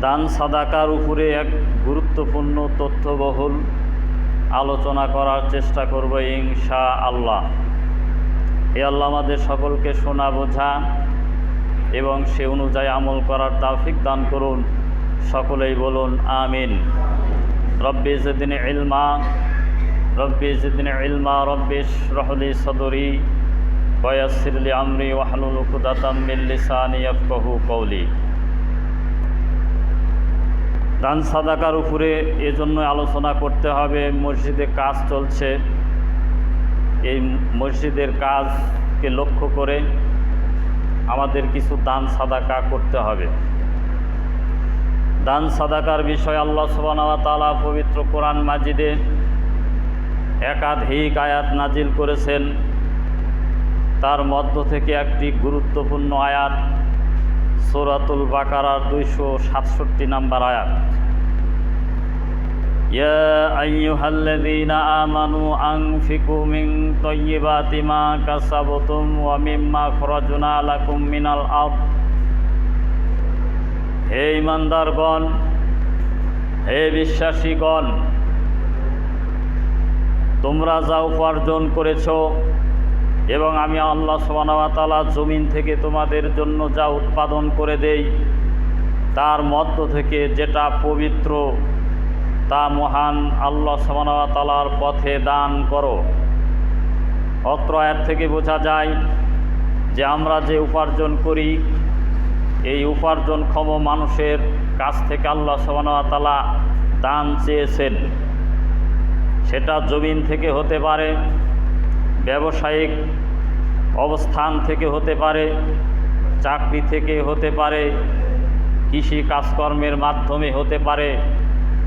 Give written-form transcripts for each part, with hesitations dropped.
দান সাদাকার উপরে এক গুরুত্বপূর্ণ তথ্যবহুল আলোচনা করার চেষ্টা করব ইনশাআল্লাহ। আল্লাহ আমাদের সকলকে শোনা বোঝা এবং সে অনুযায়ী আমল করার তৌফিক দান করুন। সকলেই বলুন আমিন। রব্বি জিদনি ইলমা রব্বি জিদনি ইলমা রব্বি ইশরাহ লি সাদরি ওয়া ইয়াসসির লি আমরি ওয়াহলুল উকদাতাম মিন লিসানি ইয়াফকাহু কওলি। দান সাদাকার উপরে এজন্য আলোচনা করতে হবে, মসজিদে কাজ চলছে। এই মসজিদের কাজকে লক্ষ্য করে আমাদের কিছু দান সাদাকা করতে হবে। দান সাদাকার বিষয়ে আল্লাহ সুবহানাহু ওয়া তাআলা পবিত্র কোরআন মাজিদে একাধিক আয়াত নাজিল করেছেন। তার মধ্য থেকে একটি গুরুত্বপূর্ণ আয়াত সূরাতুল বাকারার 267 নম্বর আয়াত, ইয়া আইয়ুহাল্লাযীনা আমানু আনফিকু মিন তাইয়্যিবাতি মা কাসাবতুম ওয়া মিম্মা খরাজনা লাকুম মিনাল আরদ। হে ঈমানদারগণ, হে বিশ্বাসীগণ, তোমরা যা উপার্জন করেছ এবং আমি আল্লাহ সুবহানাহু ওয়া তাআলা জমিন থেকে তোমাদের জন্য যা উৎপাদন করে দেই তার মধ্য থেকে যেটা পবিত্র তা মহান আল্লাহ সুবহানাহু ওয়া তাআলার পথে দান করো। অত্র আয়াত থেকে বোঝা যায় যে আমরা যে উপার্জন করি এই উপার্জনক্ষম মানুষের কাছ থেকে আল্লাহ সুবহানাহু ওয়া তাআলা দান চেয়েছেন। সেটা জমিন থেকে হতে পারে, ব্যবসায়িক অবস্থান থেকে হতে পারে, চাকরি থেকে হতে পারে, কৃষি কাজকর্মের মাধ্যমে হতে পারে,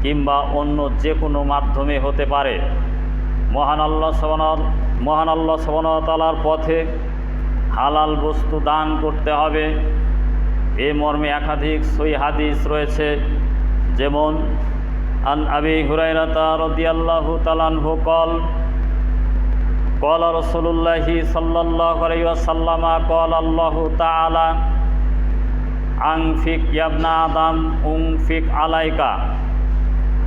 কিংবা অন্য যে কোনো মাধ্যমে হতে পারে। মহান আল্লাহ সুবহানাহু ওয়া তাআলার পথে হালাল বস্তু দান করতে হবে। এ মর্মে একাধিক সহিহ হাদিস রয়েছে, যেমন আন আবি হুরায়রা রাদিয়াল্লাহু তাআলা আনহু قال رسول الله صلى الله عليه وسلم قال الله تعالى أنفق يا ابن آدم أنفق عليك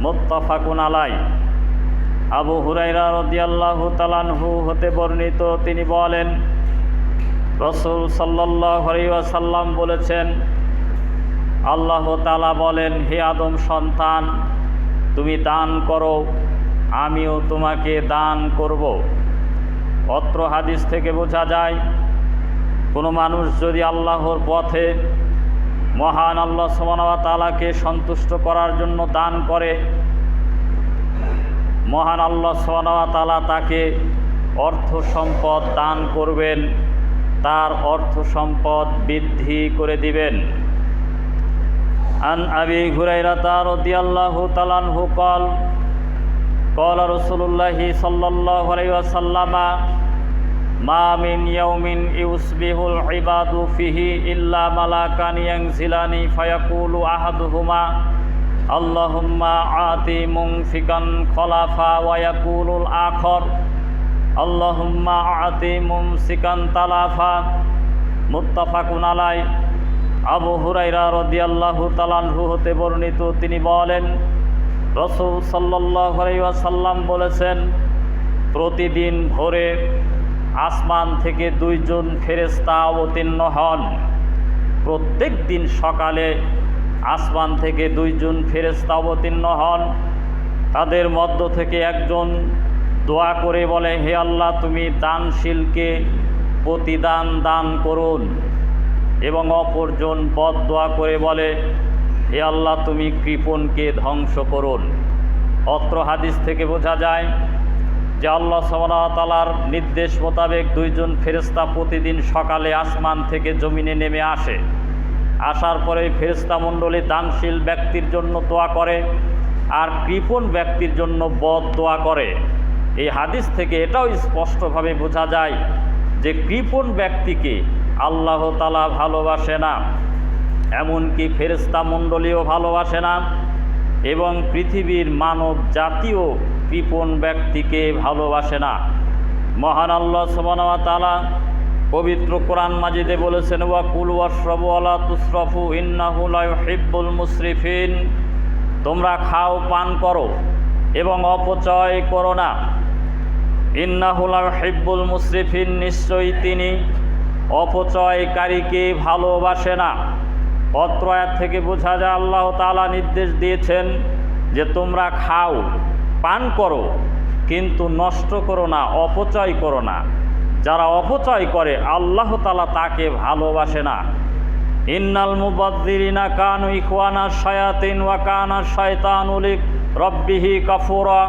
মুত্তাফাকুন আলাই। আবু হুরায়রা রাদিয়াল্লাহু তাআলা আনহু হতে বর্ণিত, তিনি বলেন রাসূল সাল্লাল্লাহু আলাইহি ওয়াসাল্লাম বলেছেন, আল্লাহ তাআলা বলেন, হে আদম সন্তান, তুমি দান করো, আমিও তোমাকে দান করব। অত্র হাদিস থেকে বোঝা যায় কোনো মানুষ যদি আল্লাহর পথে মহান আল্লাহ সুবহানাহু ওয়া তাআলাকে সন্তুষ্ট করার জন্য দান করে, মহান আল্লাহ সুবহানাহু ওয়া তাআলা তাকে অর্থ সম্পদ দান করবেন, তার অর্থ সম্পদ বৃদ্ধি করে দিবেন। আন আবি হুরায়রা রাদিয়াল্লাহু তাআলা আনহু قال رسول الله صلى الله عليه وسلم ما من يوم يصبح العباد فيه إلا ملكان ينزلان فيقول أحدهما اللهم آتِ منفقا خلفا ويقول الآخر اللهم آتِ ممسكا تلفا মুত্তাফাক আলাইহি। আবু হুরায়রা রাদিয়াল্লাহু তাআলা আনহু হতে বর্ণিত, তিনি বলেন রাসূল সাল্লাল্লাহু আলাইহি ওয়াসাল্লাম বলেছেন, প্রতিদিন ভোরে আসমান থেকে দুইজন ফেরেশতা অবতীর্ণ হন। প্রত্যেক দিন সকালে আসমান থেকে দুইজন ফেরেশতা অবতীর্ণ হন। তাদের মধ্য থেকে একজন দোয়া করে বলে, হে আল্লাহ, তুমি দানশীলকে প্রতিদান দান করুন, এবং অপরজন বদদোয়া করে বলে, হে আল্লাহ, তুমি কৃপণকে ধ্বংস করুন। অত্র হাদিস থেকে বোঝা যায় যে আল্লাহ সুবহানাহু ওয়া তাআলার নির্দেশ মোতাবেক দুইজন ফেরেশতা প্রতিদিন সকালে আসমান থেকে জমিনে নেমে আসে। আসার পরে ফেরেশতা মণ্ডলী দানশীল ব্যক্তির জন্য দোয়া করে আর কৃপণ ব্যক্তির জন্য বদদোয়া করে। এই হাদিস থেকে এটাও স্পষ্টভাবে বোঝা যায় যে কৃপণ ব্যক্তিকে আল্লাহ তাআলা ভালোবাসে না, এমনকি ফেরেশতা মণ্ডলীও ভালোবাসে না, এবং পৃথিবীর মানব জাতীয় কৃপণ ব্যক্তিকে ভালোবাসে না। মহান আল্লাহ সুবহানাহু ওয়া তাআলা পবিত্র কোরআন মাজিদে বলেছেন, ওয়া কুলু ওয়াশরাবু ওয়ালা তুসরাফু ইন্নাহু লা ইউহিব্বুল মুসরিফিন। তোমরা খাও, পান করো এবং অপচয় করো না। ইন্নাহু লা ইউহিব্বুল মুসরিফিন, নিশ্চয়ই তিনি অপচয়কারীকে ভালোবাসে না। অত্র আয়াত থেকে বোঝা যায় আল্লাহ তাআলা নির্দেশ দিয়েছেন যে তোমরা খাও, পান করো, কিন্তু নষ্ট করো না, অপচয় করো না। যারা অপচয় করে আল্লাহ তাআলা তাকে ভালোবাসে না। ইন্নাল মুবাযযিরিনা কানু ইখওয়ানা শায়াতিন ওয়া কানা শায়তানু লিরাব্বিহি কাফুরা।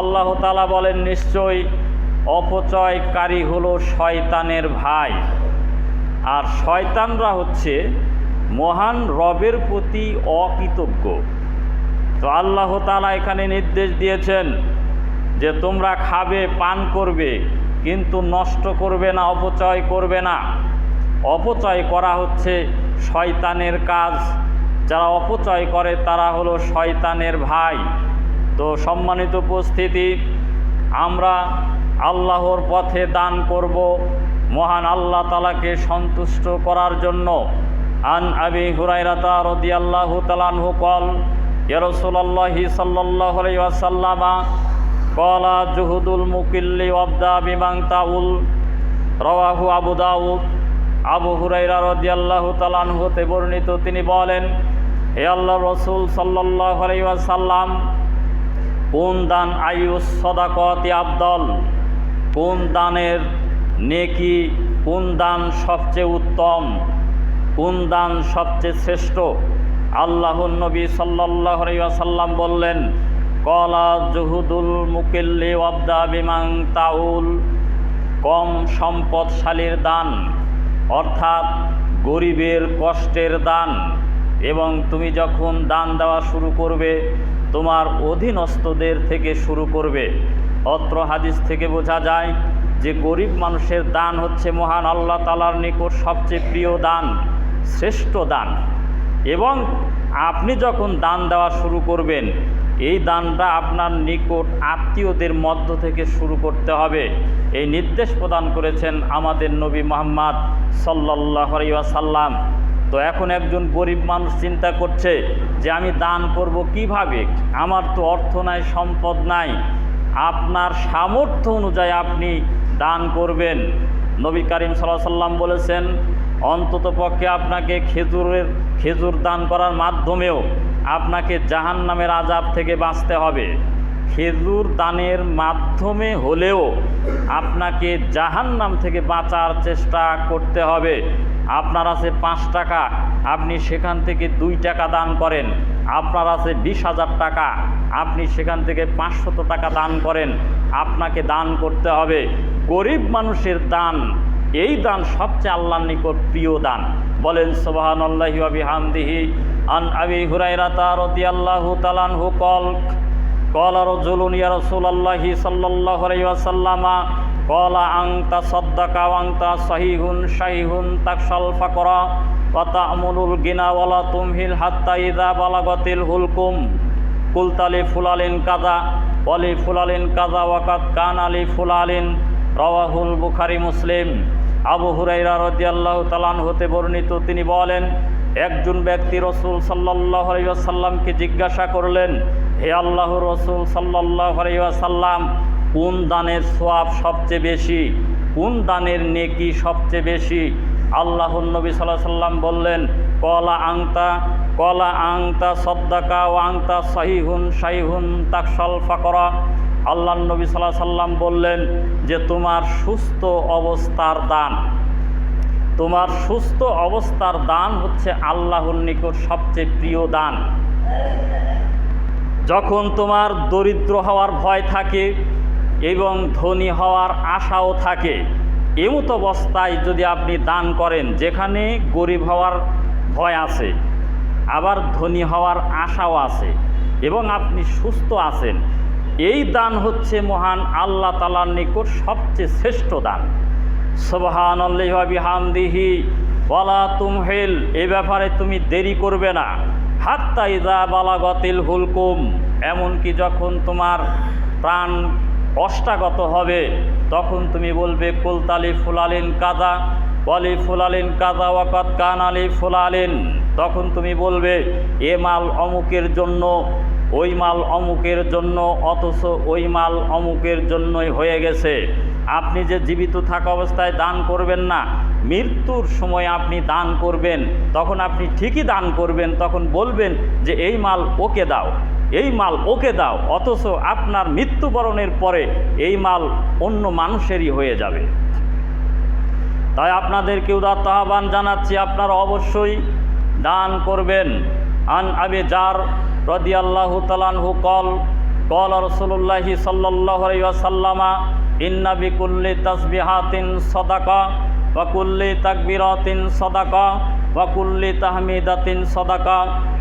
আল্লাহ তাআলা বলেন, নিশ্চয়ই অপচয়কারী হলো শয়তানের ভাই, আর শয়তানরা হচ্ছে মহান রবের প্রতি অকৃতজ্ঞ। তো আল্লাহ তাআলা এখানে নির্দেশ দিয়েছেন যে তোমরা খাবে, পান করবে, কিন্তু নষ্ট করবে না, অপচয় করবে না। অপচয় করা হচ্ছে শয়তানের কাজ। যারা অপচয় করে তারা হলো শয়তানের ভাই। তো সম্মানিত উপস্থিতি, আমরা আল্লাহর পথে দান করব মহান আল্লাহ তাআলাকে সন্তুষ্ট করার জন্য। আন আবি হুরায়রা রাদিয়াল্লাহু তাআলা আনহু ক্বাল, ইয়া রাসূলুল্লাহি সাল্লাল্লাহু আলাইহি ওয়াসাল্লাম ক্বালা জুহুদুল মুকিল্লি ওয়াবদা বিমান তাউল। রাওয়াহু আবু দাউদ। আবু হুরায়রা রাদিয়াল্লাহু তাআলা আনহু হতে বর্ণিত, তিনি বলেন, হে আল্লাহর রাসূল সাল্লাল্লাহু আলাইহি ওয়াসাল্লাম, কোন দান আইয়ুস সাদাকাতি আফদল, কোন দানের নেকি, কোন দান সবচেয়ে উত্তম, কোন দান সবচেয়ে শ্রেষ্ঠ? আল্লাহর নবী সাল্লাল্লাহু আলাইহি ওয়াসাল্লাম বললেন, ক্বালা জুহুদুল মুকিল্লি ওয়াবদা বিমান তাউল। কম সম্পদশালীর দান, অর্থাৎ গরিবের কষ্টের দান। এবং তুমি যখন দান দেওয়া শুরু করবে, তোমার অধীনস্থদের থেকে শুরু করবে। অত্র হাদিস থেকে বোঝা যায় যে গরিব মানুষের দান হচ্ছে মহান আল্লাহ তাআলার নিকট সবচেয়ে প্রিয় দান, শ্রেষ্ঠ দান। এবং আপনি যখন দান দেওয়া শুরু করবেন, এই দানটা আপনার নিকট আত্মীয়দের মধ্য থেকে শুরু করতে হবে। এই নির্দেশ প্রদান করেছেন আমাদের নবী মুহাম্মদ সাল্লাল্লাহু আলাইহি ওয়াসাল্লাম। তো এখন একজন গরিব মানুষ চিন্তা করছে যে আমি দান করব কিভাবে, আমার তো অর্থ নাই, সম্পদ নাই। আপনার সামর্থ্য অনুযায়ী আপনি দান করবেন। নবী করিম সাল্লাল্লাহু আলাইহি ওয়াসাল্লাম বলেছেন, অন্তত পক্ষে আপনাকে খেজুর দান করার মাধ্যমেও আপনাকে জাহান্নামের আযাব থেকে বাঁচতে হবে। খেজুর দানের মাধ্যমে হলেও আপনাকে জাহান্নাম থেকে বাঁচার চেষ্টা করতে হবে। আপনার আছে 5 টাকা, আপনি সেখান থেকে 2 টাকা দান করেন। আপনার আছে 20,000 টাকা, আপনি সেখান থেকে 500 টাকা দান করেন। আপনাকে দান করতে হবে। গরিব মানুষের দান, এই দান সবচেয়ে আল্লাহর নিকট প্রিয় দান। বলেন সুবহানাল্লাহি ওয়া বিহামদিহি। আন আবি হুরায়রা রাদিয়াল্লাহু তাআলা আনহু ক্বাল, ক্বালা রাজুলুন ইয়া রাসূলুল্লাহি সাল্লাল্লাহু আলাইহি ওয়াসাল্লাম, ক্বালা আনতা সাদ্দাকা ওয়া আনতা সাহিহুন শাহিহুন তাকশাল ফাকরা ওয়া তা'মুলুল গিনা ওয়া লা তুমহিল হাত্তা ইযা বালাগাতিল হুলকুম কুলতা লি ফুলালিন কাযা ওয়া লি ফুলালিন কাযা ওয়া কাদ কানা লি ফুলালিন। রাওয়াহুল বুখারী মুসলিম। আবু হুরায়রা রাদিয়াল্লাহু তাআলা আনহু হতে বর্ণিত, তিনি বলেন, একজন ব্যক্তি রাসূল সাল্লাল্লাহু আলাইহি ওয়াসাল্লামকে জিজ্ঞাসা করলেন, হে আল্লাহর রাসূল সাল্লাল্লাহু আলাইহি ওয়াসাল্লাম, কোন দানের সওয়াব সবচেয়ে বেশি, কোন দানের নেকি সবচেয়ে বেশি? আল্লাহর নবী সাল্লাল্লাহু আলাইহি ওয়াসাল্লাম বললেন, ক্বালা আনতা সাদ্দাকা ওয়া আনতা সাহিহুন শাহিহুন তাকশাল ফাকরা। আল্লাহর নবী সাল্লাল্লাহু আলাইহি ওয়াসাল্লাম বললেন যে তোমার সুস্থ অবস্থার দান, তোমার সুস্থ অবস্থার দান হচ্ছে আল্লাহর নিকট সবচেয়ে প্রিয় দান। যখন তোমার দরিদ্র হওয়ার ভয় থাকে এবং ধনী হওয়ার আশাও থাকে, এমত অবস্থায় যদি আপনি দান করেন, যেখানে গরিব হওয়ার ভয় আছে, আবার ধনী হওয়ার আশাও আছে, এবং আপনি সুস্থ আছেন, এই দান হচ্ছে মহান আল্লাহ তাআলার নিকট সবচেয়ে শ্রেষ্ঠ দান। সুবহানাল্লাহি ওয়া বিহামদিহি ওয়া লা তুমহিল, এই ব্যাপারে তুমি দেরি করবে না। হাত্তা ইযা বালাগাতিল হুলকুম, এমনকি যখন তোমার প্রাণ অষ্টাগত হবে, তখন তুমি বলবে কুলতালি ফুলালিন কাদা বলি ফুলালিন কাদা ওয়াকাত কান আলী ফুলালিন। তখন তুমি বলবে এ মাল অমুকের জন্য, ওই মাল অমুকের জন্য, অথচ ওই মাল অমুকের জন্যই হয়ে গেছে। আপনি যে জীবিত থাকা অবস্থায় দান করবেন না, মৃত্যুর সময় আপনি দান করবেন, তখন আপনি ঠিকই দান করবেন, তখন বলবেন যে এই মাল ওকে দাও, এই মাল ওকে দাও, অথচ আপনার মৃত্যুবরণের পরে এই মাল অন্য মানুষেরই হয়ে যাবে। তাই আপনাদেরকে উদাত্ত আহ্বান জানাচ্ছি, আপনারা অবশ্যই দান করবেন। আন আবি জার রাদিয়াল্লাহু তাআলা আনহু কল রাসূলুল্লাহি সাল্লাল্লাহু আলাইহি ওয়াসাল্লাম ইন্না বিকুল্লি তাসবিহাতিন সাদাকা ওয়া কুল্লি তাকবীরাতিন সাদাকা ওয়া কুল্লি তাহমিদাতিন সাদাকা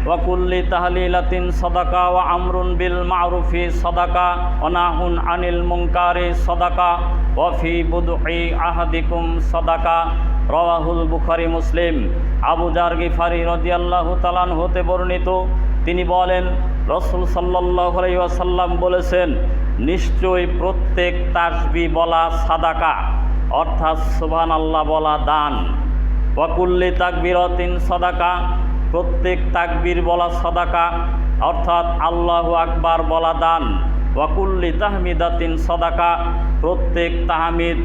ওয়া কুল্লি তাহলিলাতিন সাদাকা ওয়া আমরুন বিল মা'রুফি সাদাকা ওয়া নাহুন আনিল মুনকারি সাদাকা ওয়া ফি বুদুই আহাদিকুম সাদাকা। রাওয়াহুল বুখারী মুসলিম। আবু জার গিফারি রাদিয়াল্লাহু তাআলা আনহু হতে বর্ণিত, তিনি বলেন রাসূল সাল্লাল্লাহু আলাইহি ওয়াসাল্লাম বলেছেন, নিশ্চয়ই প্রত্যেক তাসবিহ বলা সাদাকা, অর্থাৎ সুবহানাল্লাহ বলা দান। ওয়া কুল্লি তাকবীরাতিন সাদাকা, প্রত্যেক তাকবীর বলা সাদাকা, অর্থাৎ আল্লাহু আকবার বলা দান। ওয়া কুল্লি তাহমিদাতিন সাদাকা, প্রত্যেক তাহমিদ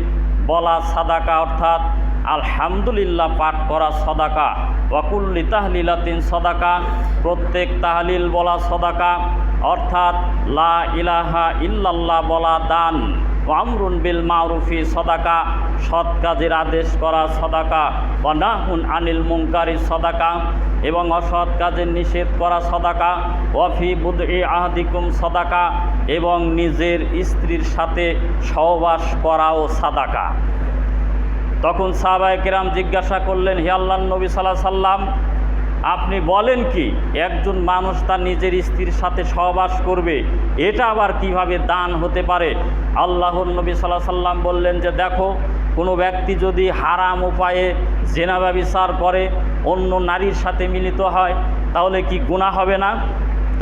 বলা সাদাকা, অর্থাৎ আলহামদুলিল্লাহ পাঠ করা সাদাকা। ওয়া কুল্লি তাহলিলাতিন সাদাকা, প্রত্যেক তাহলিল বলা সাদাকা, অর্থাৎ লা ইলাহা ইল্লাল্লাহ বলা দান। ওয়া আমরুন বিল মা'রুফি সাদাকা, সৎ কাজের আদেশ করা সাদাকা। ওয়া নাহুন আনিল মুনকারি সাদাকা, এবং অসৎ কাজের নিষেধ করা সাদাকা। ওয়া ফি বুদই আহাদিকুম সাদাকা, এবং নিজের স্ত্রীর সাথে সহবাস করাও সাদাকা। তখন সাহাবায়ে কেরাম জিজ্ঞাসা করলেন, হে আল্লাহর নবী সাল্লাল্লাহু আলাইহি সাল্লাম, আপনি বলেন কি একজন মানুষ তার নিজের স্ত্রীর সাথে সহবাস করবে, এটা আবার কিভাবে দান হতে পারে? আল্লাহর নবী সাল্লাল্লাহু আলাইহি সাল্লাম বললেন যে দেখো, কোনো ব্যক্তি যদি হারাম উপায়ে জিনা ব্যভিচার করে, অন্য নারীর সাথে মিলিত হয়, তাহলে কি গুনাহ হবে না?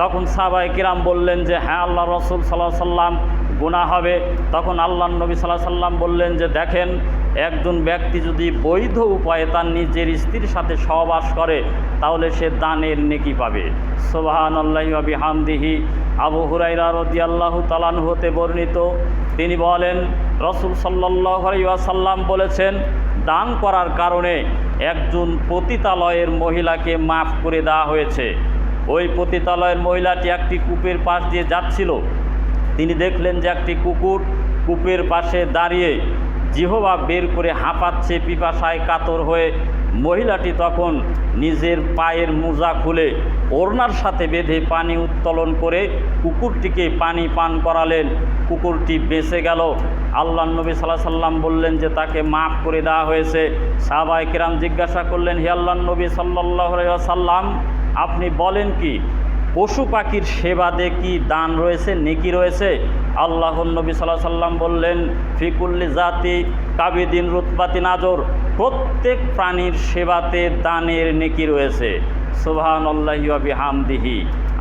তখন সাহাবায়ে কিরাম বললেন যে হ্যাঁ আল্লাহ রাসূল সাল্লাল্লাহু আলাইহি সাল্লাম, গুনাহ হবে। তখন আল্লাহর নবী সাল্লাল্লাহু আলাইহি সাল্লাম বললেন যে দেখেন, একজন ব্যক্তি যদি বৈধ উপায়ে তার নিজের স্ত্রীর সাথে সহবাস করে, তাহলে সে দানের নেকি পাবে। সুবহানাল্লাহি ওয়া বিহামদিহি। আবু হুরায়রা রাদিয়াল্লাহু তাআলা আনহু হতে বর্ণিত, তিনি বলেন রাসূল সাল্লাল্লাহু আলাইহি ওয়াসাল্লাম বলেছেন, দান করার কারণে একজন পতিতালয়ের মহিলাকে মাফ করে দেওয়া হয়েছে। ওই পতিতালয়ের মহিলাটি একটি কূপের পাশ দিয়ে যাচ্ছিল। তিনি দেখলেন যে একটি কুকুর কূপের পাশে দাঁড়িয়ে জিহবা বের করে হাঁপাচ্ছে পিপাসায় কাতর হয়ে। মহিলাটি তখন নিজের পায়ের মোজা খুলে ওড়নার সাথে বেঁধে পানি উত্তোলন করে কুকুরটিকে পানি পান করালেন। কুকুরটি বেঁচে গেল। আল্লাহর নবী সাল্লাল্লাহু আলাইহি সাল্লাম বললেন যে তাকে মাফ করে দেওয়া হয়েছে। সাহাবায়ে কেরাম জিজ্ঞাসা করলেন, হে আল্লাহর নবী সাল্লাল্লাহু আলাইহি ওয়াসাল্লাম, আপনি বলেন কি পশু পাখির সেবাতে কি দান রয়েছে, নেকি রয়েছে? আল্লাহর নবী সাল্লাল্লাহু আলাইহি সাল্লাম বললেন, ফিকুল্লি জাতি কাবিদিন রুতবাতিন আজর, প্রত্যেক প্রাণীর সেবাতে দানের নেকি রয়েছে। সুবহানাল্লাহি ওয়া বিহামদিহি।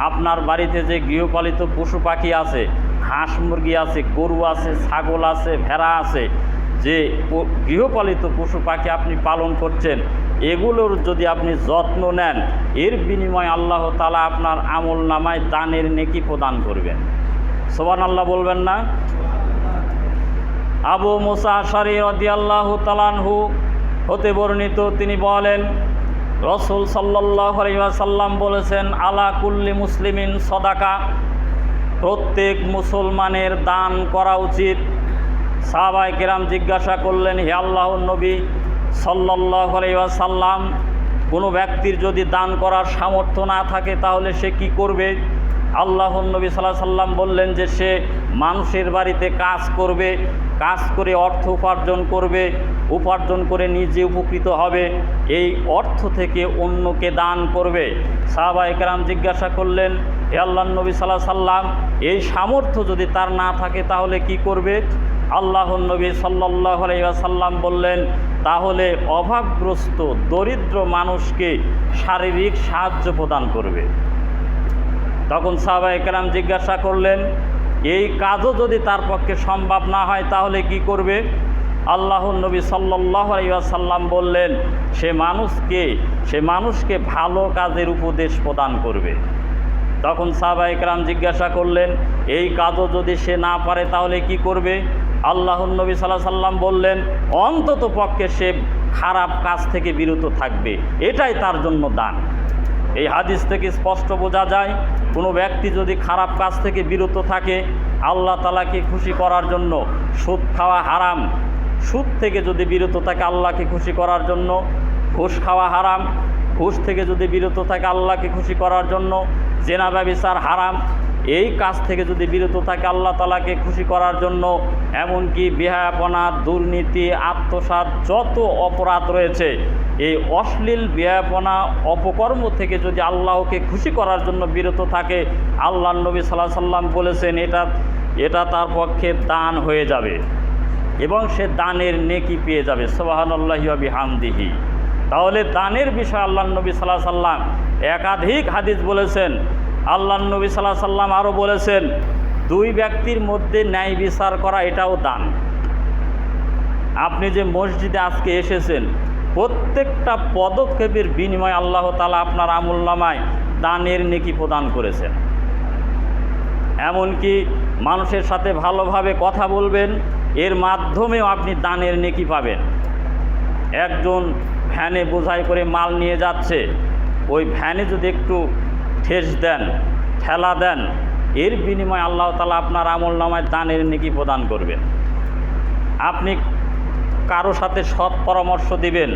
আপনার বাড়িতে যে গৃহপালিত পশু পাখি আছে, হাঁস মুরগি আছে, গরু আছে, ছাগল আছে, ভেড়া আছে, যে গৃহপালিত পশু পাখি আপনি পালন করছেন, এগুলোর যদি আপনি যত্ন নেন, এর বিনিময়ে আল্লাহ তাআলা আপনার আমল নামায় দানের নেকি প্রদান করবেন। সুবহানাল্লাহ বলবেন না? আবু মুসা আশআরী রাদিয়াল্লাহু তাআলা আনহু হতে বর্ণিত, তিনি বলেন রাসূল সাল্লাল্লাহু আলাইহি ওয়াসাল্লাম বলেছেন, আলা কুল্লি মুসলিমিন সাদাকা, প্রত্যেক মুসলমানের দান করা উচিত। সাহাবায়ে কেরাম জিজ্ঞাসা করলেন, হে আল্লাহর নবী সাল্লাল্লাহু আলাইহি ওয়াসাল্লাম, কোনো ব্যক্তির যদি দান করার সামর্থ্য না থাকে তাহলে সে কি করবে? আল্লাহর নবী সাল্লাল্লাহু আলাইহি ওয়াসাল্লাম বললেন যে সে মানুষের বাড়িতে কাজ করবে, কাজ করে অর্থ উপার্জন করবে, উপার্জন করে নিজে উপকৃত হবে, এই অর্থ থেকে অন্যকে দান করবে। সাহাবায়ে কেরাম জিজ্ঞাসা করলেন, হে আল্লাহর নবী সাল্লাল্লাহু আলাইহি ওয়াসাল্লাম, এই সামর্থ্য যদি তার না থাকে তাহলে কি করবে? আল্লাহর নবী সাল্লাল্লাহু আলাইহি ওয়াসাল্লাম বললেন, তাহলে অভাবগ্রস্ত দরিদ্র মানুষকে শারীরিক সাহায্য প্রদান করবে। তখন সাহাবায়ে কেরাম জিজ্ঞাসা করলেন, এই কাজও যদি তার পক্ষে সম্ভব না হয় তাহলে কি করবে? আল্লাহর নবী সাল্লাল্লাহু আলাইহি ওয়াসাল্লাম বললেন, সে মানুষকে ভালো কাজের উপদেশ প্রদান করবে। তখন সাহাবায়ে কেরাম জিজ্ঞাসা করলেন, এই কাজও যদি সে না পারে তাহলে কি করবে? আল্লাহর নবী সাল্লাল্লাহু আলাইহি ওয়াসাল্লাম বললেন, অন্তত পক্ষে সে খারাপ কাজ থেকে বিরত থাকবে, এটাই তার জন্য দান। এই হাদিস থেকে স্পষ্ট বোঝা যায়, কোনো ব্যক্তি যদি খারাপ কাজ থেকে বিরত থাকে, আল্লাহ তাআলাকে খুশি করার জন্য, সুদ খাওয়া হারাম, সুদ থেকে যদি বিরত থাকে আল্লাহকে খুশি করার জন্য, ঘুষ খাওয়া হারাম, ঘুষ থেকে যদি বিরত থাকে আল্লাহকে খুশি করার জন্য, জেনা ব্যভিচার হারাম, এই কাজ থেকে যদি বিরত থাকে আল্লাহ তাআলাকে খুশি করার জন্য, এমনকি বেহায়াপনা, দুর্নীতি, আত্মসাৎ, যত অপরাধ রয়েছে, এই অশ্লীল বেহায়াপনা অপকর্ম থেকে যদি আল্লাহকে খুশি করার জন্য বিরত থাকে, আল্লাহর নবী সাল্লাল্লাহু আলাইহি ওয়াসাল্লাম বলেছেন এটা তার পক্ষে দান হয়ে যাবে এবং সে দানের নেকি পেয়ে যাবে। সুবহানাল্লাহি ওয়া বিহামদিহি। তাহলে দানের বিষয়ে আল্লাহর নবী সাল্লাল্লাহু আলাইহি ওয়াসাল্লাম একাধিক হাদিস বলেছেন। আল্লাহর নবী সাল্লাল্লাহু আলাইহি ওয়াসাল্লাম আরও বলেছেন, দুই ব্যক্তির মধ্যে ন্যায় বিচার করা এটাও দান। আপনি যে মসজিদে আজকে এসেছেন, প্রত্যেকটা পদক্ষেপের বিনিময়ে আল্লাহ তাআলা আপনার আমলনামায় দানের নেকি প্রদান করেছেন। এমনকি মানুষের সাথে ভালোভাবে কথা বলবেন, এর মাধ্যমেও আপনি দানের নেকি পাবেন। একজন ভ্যানে বোঝাই করে মাল নিয়ে যাচ্ছে, ওই ভ্যানে যদি একটু ঠেস দেন, ঠেলা দেন, এর বিনিময়ে আল্লাহ তাআলা আপনার আমলনামায় দানের নেকি প্রদান করবেন। আপনি কারো সাথে সৎ পরামর্শ দিবেন,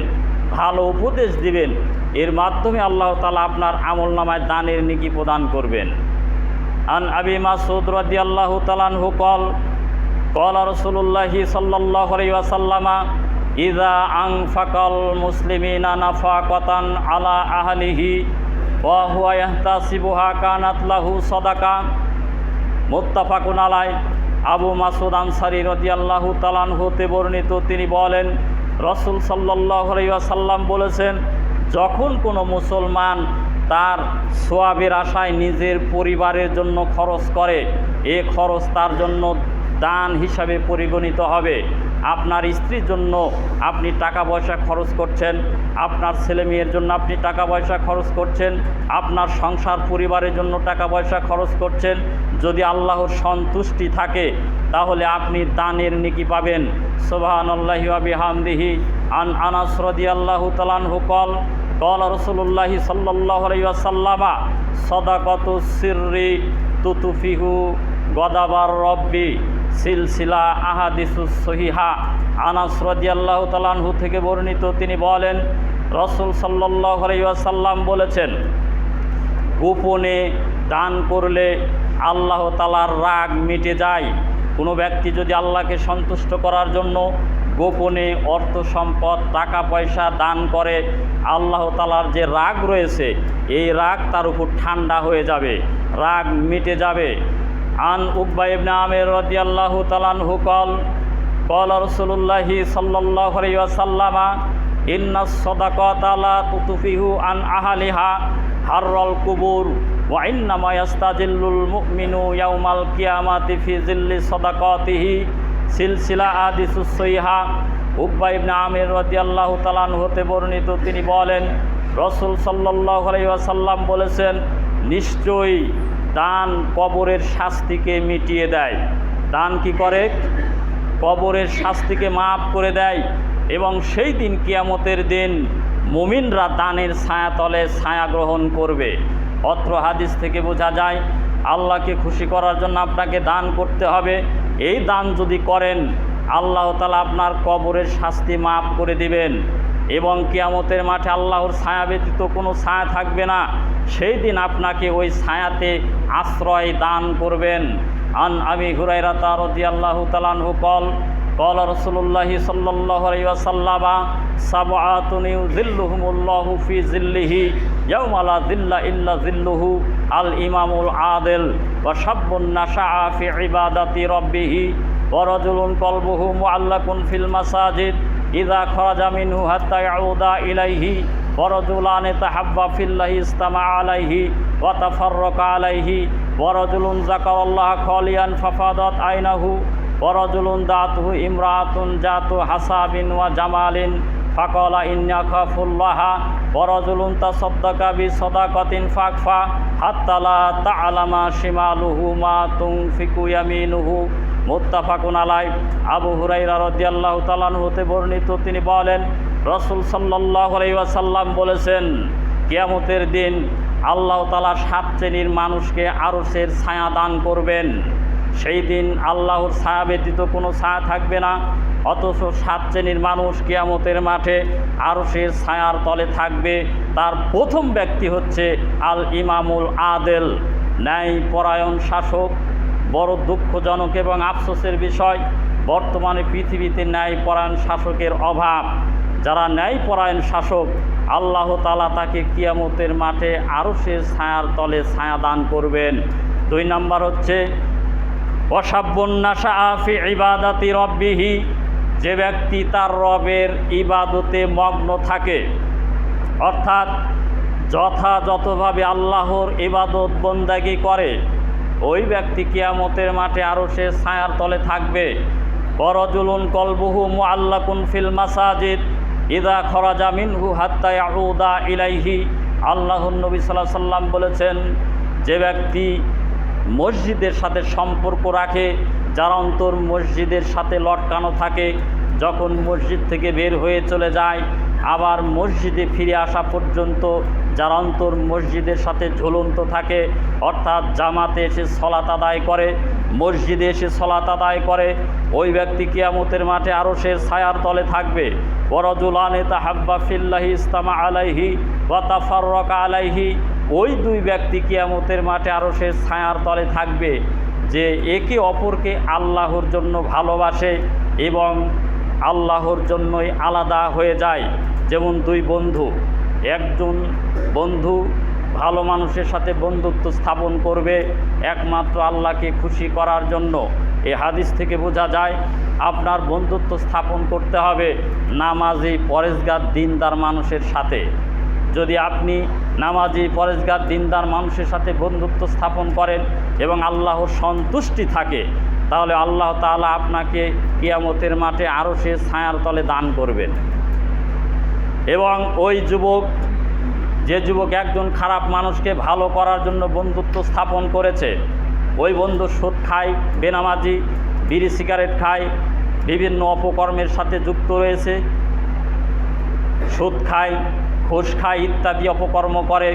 ভালো উপদেশ দিবেন, এর মাধ্যমে আল্লাহ তাআলা আপনার আমলনামায় দানের নেকি প্রদান করবেন। আন আবি মাসউদ রাদিয়াল্লাহু তাআলা আনহু ক্বালা রাসূলুল্লাহি সাল্লাল্লাহু আলাইহি ওয়াসাল্লাম, ইযা আনফাকাল মুসলিমিনা নাফাকাতান আলা আহলিহি ওয়া হুয়া ইয়াহতাসিবুহা কানাত লাহু সাদাকা। মুত্তাফাকুন আলাইহি। আবু মাসউদ আনসারী রাদিয়াল্লাহু তাআলা আনহু হতে বর্ণিত, তিনি বলেন, রাসূল সাল্লাল্লাহু আলাইহি ওয়াসাল্লাম বলেছেন, যখন কোনো মুসলমান তার সওয়াবের আশায় নিজের পরিবারের জন্য খরচ করে, এ খরচ তার জন্য দান হিসাবে পরিগণিত হবে। আপনার স্ত্রীর জন্য আপনি টাকা পয়সা খরচ করছেন, আপনার ছেলে মেয়ের জন্য আপনি টাকা পয়সা খরচ করছেন, আপনার সংসার পরিবারের জন্য টাকা পয়সা খরচ করছেন, যদি আল্লাহর সন্তুষ্টি থাকে তাহলে আপনি দানের নেকি পাবেন। সুবহানাল্লাহি ওয়া বিহামদিহি। আন আনাস রাদিয়াল্লাহু তাআলা আনহু ক্বালা রাসূলুল্লাহি সাল্লাল্লাহু আলাইহি ওয়াসাল্লাম, সাদাকাতু সিররি তুতফিহু গদাবার রব্বি। সিলসিলা আহাদিসুস সহিহা। আনাস রাদিয়াল্লাহু তাআলা আনহু থেকে বর্ণিত, তিনি বলেন, রাসূল সাল্লাল্লাহু আলাইহি ওয়াসাল্লাম বলেছেন, গোপনে দান করলে আল্লাহ তাআলার রাগ মিটে যায়। কোনো ব্যক্তি যদি আল্লাহকে সন্তুষ্ট করার জন্য গোপনে অর্থ সম্পদ, টাকা পয়সা দান করে, আল্লাহ তাআলার যে রাগ রয়েছে, এই রাগ তার উপর ঠান্ডা হয়ে যাবে, রাগ মিটে যাবে। আন উকবা ইবনে আমির রাদিয়াল্লাহু তাআলা আনহু ক্বালা রাসূলুল্লাহি সাল্লাল্লাহু আলাইহি ওয়াসাল্লাম, ইন্নাস সাদাকাতা লা তুতফিহু আন আহলিহা হাররাল কুবুর ওয়া ইন্নামা ইয়াস্তাজিল্লুল মুমিনু ইয়াউমাল কিয়ামাতি ফি জিল্লি সাদাকাতিহি। সিলসিলা আহাদিসুস সহিহা। উকবা ইবনে আমির রাদিয়াল্লাহু তাআলা আনহু হতে বর্ণিত, তিনি বলেন, রাসূল সাল্লাল্লাহু আলাইহি ওয়াসাল্লাম বলেছেন, নিশ্চয়ই দান কবরের শাস্তিকে মিটিয়ে দেয়। দান কি করে? কবরের শাস্তিকে মাফ করে দেয়। এবং সেই দিন কিয়ামতের দিন মুমিনরা দানের ছায়াতলে ছায়া গ্রহণ করবে। অত্র হাদিস থেকে বোঝা যায়, আল্লাহকে খুশি করার জন্য আপনাকে দান করতে হবে। এই দান যদি করেন, আল্লাহ তাআলা আপনার কবরের শাস্তি মাফ করে দিবেন এবং কিয়ামতের মাঠে আল্লাহর ছায়া ব্যতীত কোনো ছায়া থাকবে না। সেই দিন আপনাকে ওই ছায়াতে আশ্রয় দান করবেন। আন আবি হুরায়রা রাদিয়াল্লাহু তাআলা আনহু ক্বালা রাসূলুল্লাহি সাল্লাল্লাহু আলাইহি ওয়াসাল্লাম, সাবআতুন ইউযিল্লুহুমুল্লাহু ফি জিল্লিহি ইয়াওমা লা যিল্লা ইল্লা যিল্লুহু, আল ইমামুল আদিল ওয়া শাব্বুন নাশাআ ফি ইবাদাতি রাব্বিহি ওয়া রাজুলুন কলবুহু মুআল্লাকুন ফিল মাসাজিদ ইযা খরাজা মিনহু হাত্তা ইয়াউদা ইলাইহি ওয়ারাজুলান তাহাব্বা ফিল্লাহি ইসতামা আলাইহি ওয়া তাফাররাকা আলাইহি ওয়ারাজুলুন যাকারাল্লাহ খালিয়ান ফাফাদাত আইনাহু ওয়ারাজুলুন দাতুহু ইমরাতুন জাতু হাসাবিন ওয়া জামালিন ফাকালা ইন্নী আখাফুল্লাহা ওয়ারাজুলুন তাসাদ্দাকা বিসাদাকাতিন ফাকফা হাত্তা লা তা'লামা শিমালুহু মা তুনফিকু ইয়ামিনুহু। মুত্তাফাকুন আলাইহি। আবু হুরায়রা রাদিয়াল্লাহু তাআলা আনহু হতে বর্ণিত, তিনি বলেন রাসূল সাল্লাল্লাহু আলাইহি ওয়াসাল্লাম বলেছেন, কিয়ামতের দিন আল্লাহ তাআলা 7 শ্রেণীর মানুষকে আরশের ছায়া দান করবেন। সেই দিন আল্লাহর ছায়া ব্যতীত কোনো ছায়া থাকবে না, অথচ 7 শ্রেণীর মানুষ কিয়ামতের মাঠে আরশের ছায়ার তলে থাকবে। তার প্রথম ব্যক্তি হচ্ছে আল ইমামুল আদেল, ন্যায়পরায়ণ শাসক। বড় দুঃখজনক এবং আফসোসের বিষয়, বর্তমানে পৃথিবীতে ন্যায়পরায়ণ শাসকের অভাব। যারা ন্যায়পরায়ণ শাসক, আল্লাহ তাআলা তাকে কিয়ামতের মাঠে আরশের ছায়ার তলে ছায়া দান করবেন। 2 নম্বর হচ্ছে ওয়াশাব্বুন নাশাআ ফি ইবাদাতি রাব্বিহি, যে ব্যক্তি তার রবের ইবাদতে মগ্ন থাকে, অর্থাৎ যথাযথভাবে আল্লাহর ইবাদত বন্দেগী করে, ওই ব্যক্তি কিয়ামতের মাঠে আরশের ছায়ার তলে থাকবে। ওয়ারাজুলুন কলবুহু মুআল্লাকুন ফিল মাসাজিদ ইযা খরাজা মিনহু হাত্তা ইয়াউদা ইলাইহি। আল্লাহর নবী সাল্লাল্লাহু আলাইহি সাল্লাম বলেছেন, যে ব্যক্তি মসজিদের সাথে সম্পর্ক রাখে, যার অন্তর মসজিদের সাথে লটকানো থাকে, যখন মসজিদ থেকে বের হয়ে চলে যায় আবার মসজিদে ফিরে আসা পর্যন্ত যার অন্তর মসজিদের সাথে ঝুলন্ত থাকে, অর্থাৎ জামাতে এসে সলাত আদায় করে, মসজিদে এসে সলাত আদায় করে, ওই ব্যক্তি কিয়ামতের মাঠে আরশের ছায়ার তলে থাকবে। ওয়ারাজুলান তাহাব্বা ফিল্লাহি ইসতামা আলাইহি ওয়া তাফাররাকা আলাইহি, ওই 2 ব্যক্তি কিয়ামতের মাঠে আরশের ছায়ার তলে থাকবে, যে একে অপরকে আল্লাহর জন্য ভালোবাসে এবং আল্লাহর জন্যই আলাদা হয়ে যায়। যেমন 2 বন্ধু, একজন বন্ধু ভালো মানুষের সাথে বন্ধুত্ব স্থাপন করবে একমাত্র আল্লাহকে খুশি করার জন্য। এই হাদিস থেকে বোঝা যায় আপনার বন্ধুত্ব স্থাপন করতে হবে নামাজি পরেজগার দিনদার মানুষের সাথে। যদি আপনি নামাজি পরেজগার দিনদার মানুষের সাথে বন্ধুত্ব স্থাপন করেন এবং আল্লাহর সন্তুষ্টি থাকে, তাহলে আল্লাহ তাআলা আপনাকে কিয়ামতের মাঠে আরশের ছায়ার তলে দান করবেন। এবং ওই যুবক, যে যুবক একজন খারাপ মানুষকে ভালো করার জন্য বন্ধুত্ব স্থাপন করেছে, ওই বন্ধু সুদ খায়, বেনামাজি, বিড়ি সিগারেট খায়, বিভিন্ন অপকর্মের সাথে যুক্ত রয়েছে, সুদ খায়, ঘুষ খায় ইত্যাদি অপকর্ম করে,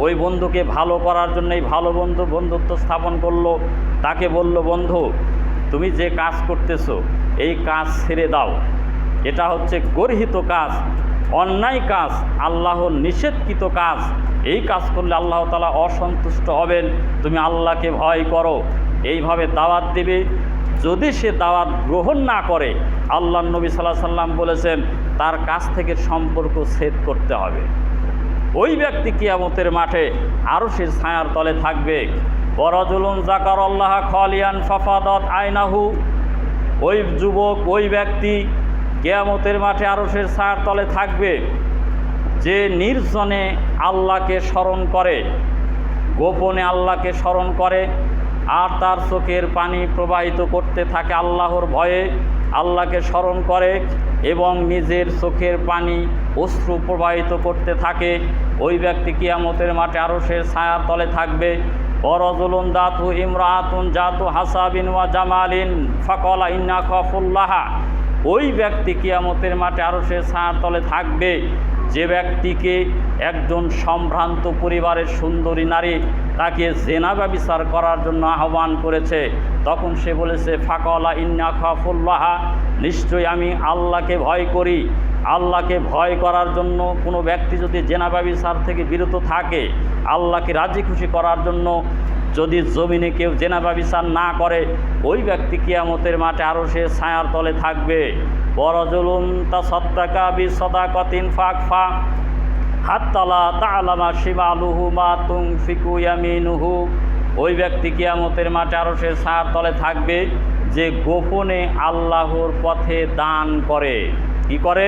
ওই বন্ধুকে ভালো করার জন্যই ভালো বন্ধু বন্ধুত্ব স্থাপন করলো। তাকে বলল, বন্ধু তুমি যে কাজ করতেছো এই কাজ ছেড়ে দাও, এটা হচ্ছে গর্হিত কাজ, অন্যায় কাজ, আল্লাহর নিষেধকৃত কাজ, এই কাজ করলে আল্লাহ তাআলা অসন্তুষ্ট হবেন, তুমি আল্লাহকে ভয় করো। এইভাবে দাওয়াত দিবে। যদি সে দাওয়াত গ্রহণ না করে, আল্লাহর নবী সাল্লাল্লাহু আলাইহি সাল্লাম বলেছেন তার কাছ থেকে সম্পর্ক ছেদ করতে হবে। ওই ব্যক্তি কিয়ামতের মাঠে আরশের ছায়ার তলে থাকবে। ওয়ারাজুলুন যাকারাল্লাহ খালিয়ান ফাফাদাত আইনাহু, ওই যুবক, ওই ব্যক্তি কিয়ামতের মাঠে আরশের ছায়ার তলে থাকবে, যে নির্জনে আল্লাহকে স্মরণ করে, গোপনে আল্লাহকে স্মরণ করে, আর তার চোখের পানি প্রবাহিত করতে থাকে আল্লাহর ভয়ে, আল্লাহকে স্মরণ করে এবং নিজের চোখের পানি অশ্রু প্রবাহিত করতে থাকে। ওই ব্যক্তি কিয়ামতের মাঠে আরশের ছায়ার তলে থাকবে। ওয়ারাজুলুন দাতু ইমরাতুন জাতু হাসাবিন ওয়া জামালিন ফাকালা ইন্নী আখাফুল্লাহা, ওই ব্যক্তি কিয়ামতের মাঠে আরশের ছায়ার তলে থাকবে, যে ব্যক্তিকে একজন সম্ভ্রান্ত পরিবারের সুন্দরী নারী তাকে জেনা ব্যভিচার করার জন্য আহ্বান করেছে, তখন সে বলেছে ফাকালা ইন্নী আখাফুল্লাহা, নিশ্চয়ই আমি আল্লাহকে ভয় করি। আল্লাহকে ভয় করার জন্য কোনো ব্যক্তি যদি জেনা ব্যভিচার থেকে বিরত থাকে, আল্লাহকে রাজি খুশি করার জন্য যদি জমিনে কেউ জেনা ব্যভিচার না করে, ওই ব্যক্তি কিয়ামতের মাঠে আরশের ছায়ার তলে থাকবে। ওয়ারাজুলুন তাসাদ্দাকা বিসাদাকাতিন ফাকফা হাত্তা লা তা'লামা শিমালুহু মা তুনফিকু ইয়ামিনুহু, ওই ব্যক্তি কিয়ামতের মাঠে আরশের ছায়ার তলে থাকবে, যে গোপনে আল্লাহর পথে দান করে। কি করে?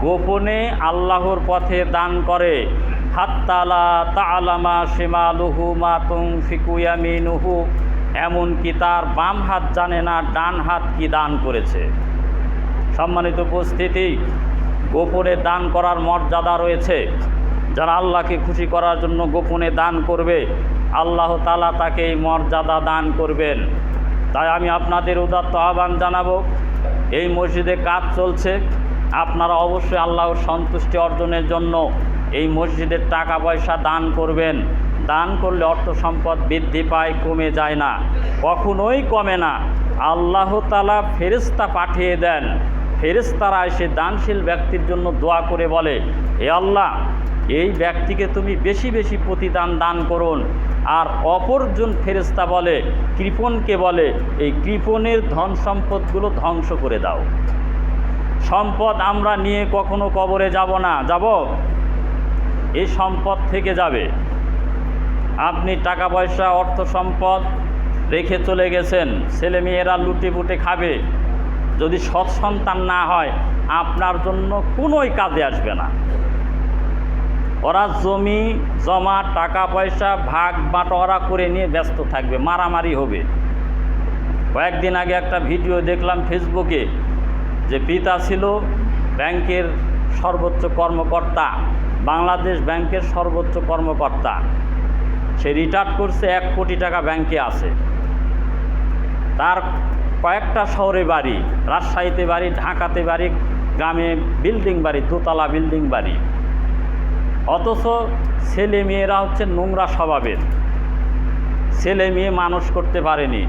গোপনে আল্লাহর পথে দান করে। হাত্তা লা তা'লামা শিমালুহু মা তুনফিকু ইয়ামিনুহু, এমনকি তার বাম হাত জানে না ডান হাত কি দান করেছে। সম্মানিত উপস্থিতি, গোপনে দান করার মর্যাদা রয়েছে। যারা আল্লাহকে খুশি করার জন্য গোপনে দান করবে, আল্লাহ তাআলা তাকে এই মর্যাদা দান করবেন। তাই আমি আপনাদের উদাত্ত আহ্বান জানাবো, এই মসজিদে কাজ চলছে, আপনারা অবশ্যই আল্লাহর সন্তুষ্টি অর্জনের জন্য এই মসজিদের টাকা পয়সা দান করবেন। দান করলে অর্থ সম্পদ বৃদ্ধি পায়, কমে যায় না, কখনোই কমে না। আল্লাহ তাআলা ফেরেশতা পাঠিয়ে দেন, ফেরেশতারা এসে দানশীল ব্যক্তির জন্য দোয়া করে বলে, হে আল্লাহ, এই ব্যক্তিকে তুমি বেশি বেশি প্রতিদান দান করুন। আর অপরজন ফেরেশতা বলে, কৃপণকে বলে, এই কৃপণের ধন সম্পদগুলো ধ্বংস করে দাও। সম্পদ আমরা নিয়ে কখনো কবরে যাব না, যাব? এই সম্পদ থেকে যাবে। আপনি টাকা পয়সা অর্থ সম্পদ রেখে চলে গেছেন, ছেলে মেয়েরা লুটে পুটে খাবে। যদি সৎ সন্তান না হয়, আপনার জন্য কোনোই কাজে আসবে না। ওরা জমি জমা টাকা পয়সা ভাগ বাটোয়ারা করে নিয়ে ব্যস্ত থাকবে, মারামারি হবে। কয়েকদিন আগে একটা ভিডিও দেখলাম ফেসবুকে, যে পিতা ছিল ব্যাংকের সর্বোচ্চ কর্মকর্তা, বাংলাদেশ ব্যাংকের সর্বোচ্চ কর্মকর্তা। সে রিটায়ার্ড করছে, 1 কোটি টাকা ব্যাংকে আছে। তার কয়েকটা শহরে বাড়ি, রাজশাহীতে বাড়ি, ঢাকাতে বাড়ি, গ্রামে বিল্ডিং বাড়ি, দোতলা বিল্ডিং বাড়ি। অথচ ছেলে মেয়েরা হচ্ছে নোংরা স্বভাবের, ছেলে মেয়ে মানুষ করতে পারেনি।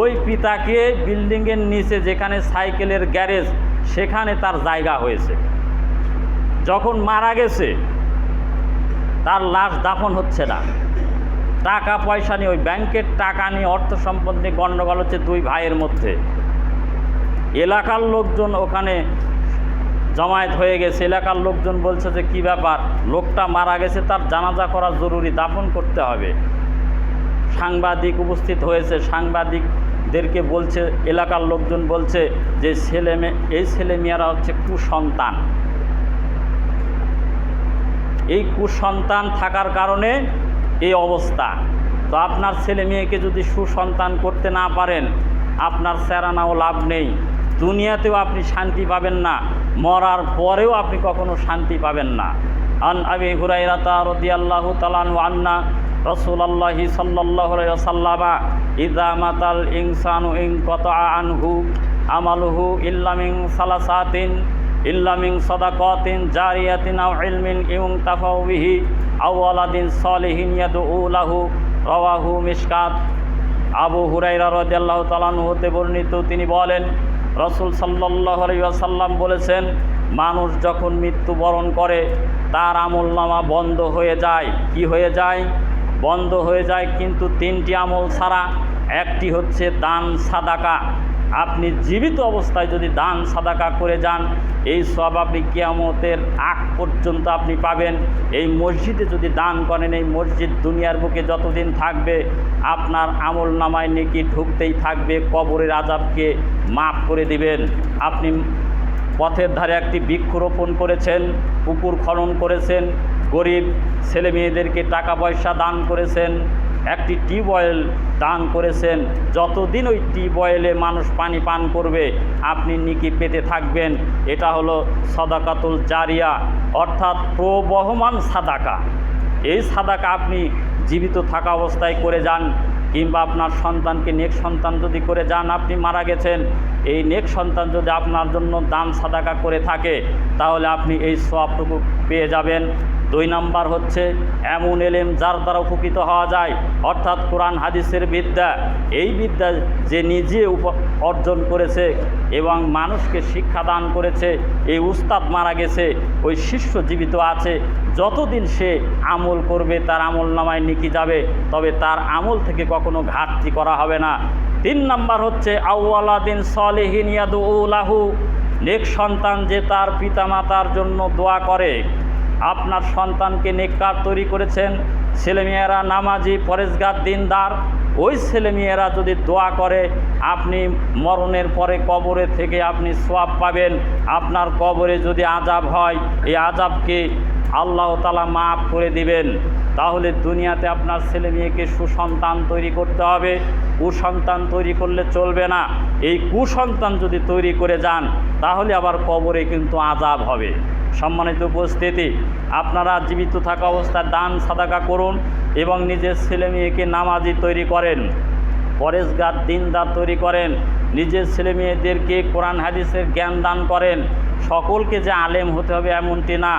ওই পিতাকে বিল্ডিংয়ের নিচে যেখানে সাইকেলের গ্যারেজ, সেখানে তার জায়গা হয়েছে। যখন মারা গেছে, তার লাশ দাফন হচ্ছে না। টাকা পয়সা নিয়ে, ওই ব্যাংকের টাকা নিয়ে, অর্থ সম্পদ নিয়ে গণ্ডগোল হচ্ছে 2 ভাইয়ের মধ্যে। এলাকার লোকজন ওখানে জমায়েত হয়ে গেছে। এলাকার লোকজন বলছে যে কী ব্যাপার, লোকটা মারা গেছে, তার জানাজা করা জরুরি, দাফন করতে হবে। সাংবাদিক উপস্থিত হয়েছে, সাংবাদিকদেরকে বলছে, এলাকার লোকজন বলছে যে এই ছেলেমেয়েরা হচ্ছে কুসন্তান। এই কুসন্তান থাকার কারণে এই অবস্থা। তো আপনার ছেলে মেয়েকে যদি সুসন্তান করতে না পারেন, আপনার সেরানাও লাভ নেই। দুনিয়াতেও আপনি শান্তি পাবেন না, মরার পরেও আপনি কখনো শান্তি পাবেন না। আন আবি হুরায়রা রাদিয়াল্লাহু তাআলা আন্না রাসূলুল্লাহি সাল্লাল্লাহু আলাইহি ওয়াসাল্লাম ইযা মাতাল ইনসানু ইনকাতা আনহু আমালুহু ইল্লা মিন সালাসাতিন ইল্লা মিন সাদাকাতিন জারিয়াতিন আও ইলমিন ইউনতাফাউ বিহি আও ওয়ালাদিন সালিহিন ইয়াদউ লাহু, রাওয়াহু মিশকাত। আবু হুরায়রা রাদিয়াল্লাহু তাআলা হতে বর্ণিত, তিনি বলেন, রাসূল সাল্লাল্লাহু আলাইহি ওয়াসাল্লাম বলেছেন, মানুষ যখন মৃত্যুবরণ করে তার আমলনামা বন্ধ হয়ে যায়। কি হয়ে যায়? বন্ধ হয়ে যায়, কিন্তু 3টি আমল ছাড়া। একটি হচ্ছে দান সাদাকা। আপনি জীবিত অবস্থায় যদি দান সাদাকা করে যান, এই সব আপনি কিয়ামতের আগ পর্যন্ত আপনি পাবেন। এই মসজিদে যদি দান করেন, এই মসজিদ দুনিয়ার বুকে যতদিন থাকবে আপনার আমল নামায় নেকি ঢুকতেই থাকবে, কবরের আযাবকে মাফ করে দিবেন। আপনি পথের ধারে একটি বৃক্ষরোপণ করেছেন, পুকুর খনন করেছেন, গরিব ছেলে মেয়েদেরকে টাকা পয়সা দান করেছেন, একটি টিউবওয়েল দান করেছেন, যতদিন ওই টিউবওয়েলে মানুষ পানি পান করবে আপনি নেকি পেতে থাকবেন। এটা হলো সাদাকাতুল জারিয়া, অর্থাৎ প্রবহমান সাদাকা। এই সাদাকা আপনি জীবিত থাকা অবস্থায় করে যান, কিংবা আপনার সন্তানকে, নেক সন্তান যদি করে যান, আপনি মারা গেছেন, এই নেক সন্তান যদি আপনার জন্য দান সাদাকা করে থাকে, তাহলে আপনি এই সওয়াবটুকু পেয়ে যাবেন। 2 নম্বর হচ্ছে এমন এলেম যার দ্বারা উপকৃত হওয়া যায়, অর্থাৎ কোরআন হাদিসের বিদ্যা। এই বিদ্যা যে নিজে অর্জন করেছে এবং মানুষকে শিক্ষা দান করেছে, এই উস্তাদ মারা গেছে, ওই শিষ্য জীবিত আছে, যতদিন সে আমল করবে তার আমল নামায় নেকি যাবে, তবে তার আমল থেকে কখনো ঘাটতি করা হবে না। 3 নম্বর হচ্ছে আউওয়ালাদিন সালিহিন ইয়াদউ লাহু, নেক সন্তান যে তার পিতামাতার জন্য দোয়া করে। আপনার সন্তানকে নেককার তৈরি করেছেন, ছেলেমেয়েরা নামাজি, পরেজগার, দিনদার, ওই ছেলেমেয়েরা যদি দোয়া করে আপনি মরণের পরে কবরে থেকে আপনি সওয়াব পাবেন। আপনার কবরে যদি আযাব হয় এই আযাবকে আল্লাহ তাআলা মাফ করে দিবেন। তাহলে দুনিয়াতে আপনার ছেলে মেয়েকে সুসন্তান তৈরি করতে হবে, কুসন্তান তৈরি করলে চলবে না। এই কুসন্তান যদি তৈরি করে যান তাহলে আবার কবরে কিন্তু আযাব হবে। সম্মানিত উপস্থিতি, আপনারা জীবিত থাকা অবস্থায় দান সাদাকা করুন এবং নিজের ছেলে মেয়েকে নামাজি তৈরি করেন, পরেশগার দিনদার তৈরি করেন, নিজের ছেলে মেয়েদেরকে কোরআন হাদিসের জ্ঞান দান করেন। সকলকে যে আলেম হতে হবে এমনটি না,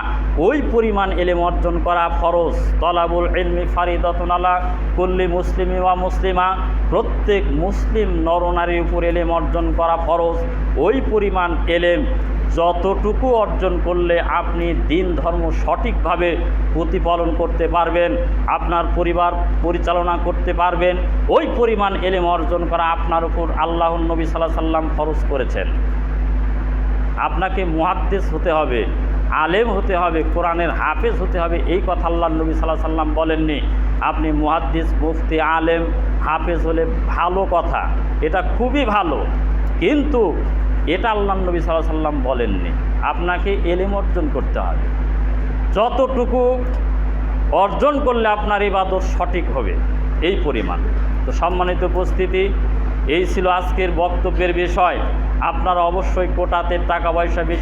ওই পরিমাণ ইলম অর্জন করা ফরজ। তলাবুল ইলমি ফারিদাতুন আলা কুল্লি মুসলিমি ওয়া মুসলিমা, প্রত্যেক মুসলিম নরনারীর উপর ইলম অর্জন করা ফরজ। ওই পরিমাণ ইলম যতটুকু অর্জন করলে আপনি দিন ধর্ম সঠিকভাবে প্রতিপালন করতে পারবেন, আপনার পরিবার পরিচালনা করতে পারবেন, ওই পরিমাণ ইলম অর্জন করা আপনার উপর আল্লাহর নবী সাল্লাল্লাহু আলাইহি সাল্লাম ফরজ করেছেন। আপনাকে মুহাদ্দিস হতে হবে, আলেম হতে হবে, কোরআনের হাফেজ হতে হবে, এই কথা আল্লাহর নবী সাল্লাল্লাহু আলাইহি সাল্লাম বলেননি। আপনি মুহাদ্দিস, মুফতি, আলেম, হাফেজ হলে ভালো কথা, এটা খুবই ভালো, কিন্তু এটা আল্লাহর নবী সাল্লাল্লাহু আলাইহি সাল্লাম বলেননি। আপনাকে ইলম অর্জন করতে হবে, যতটুকু অর্জন করলে আপনার ইবাদত সঠিক হবে এই পরিমাণ। তো সম্মানিত উপস্থিতি, এই ছিল আজকের বক্তব্যের বিষয়। আপনারা অবশ্যই কোটাতে টাকা পয়সা বেশি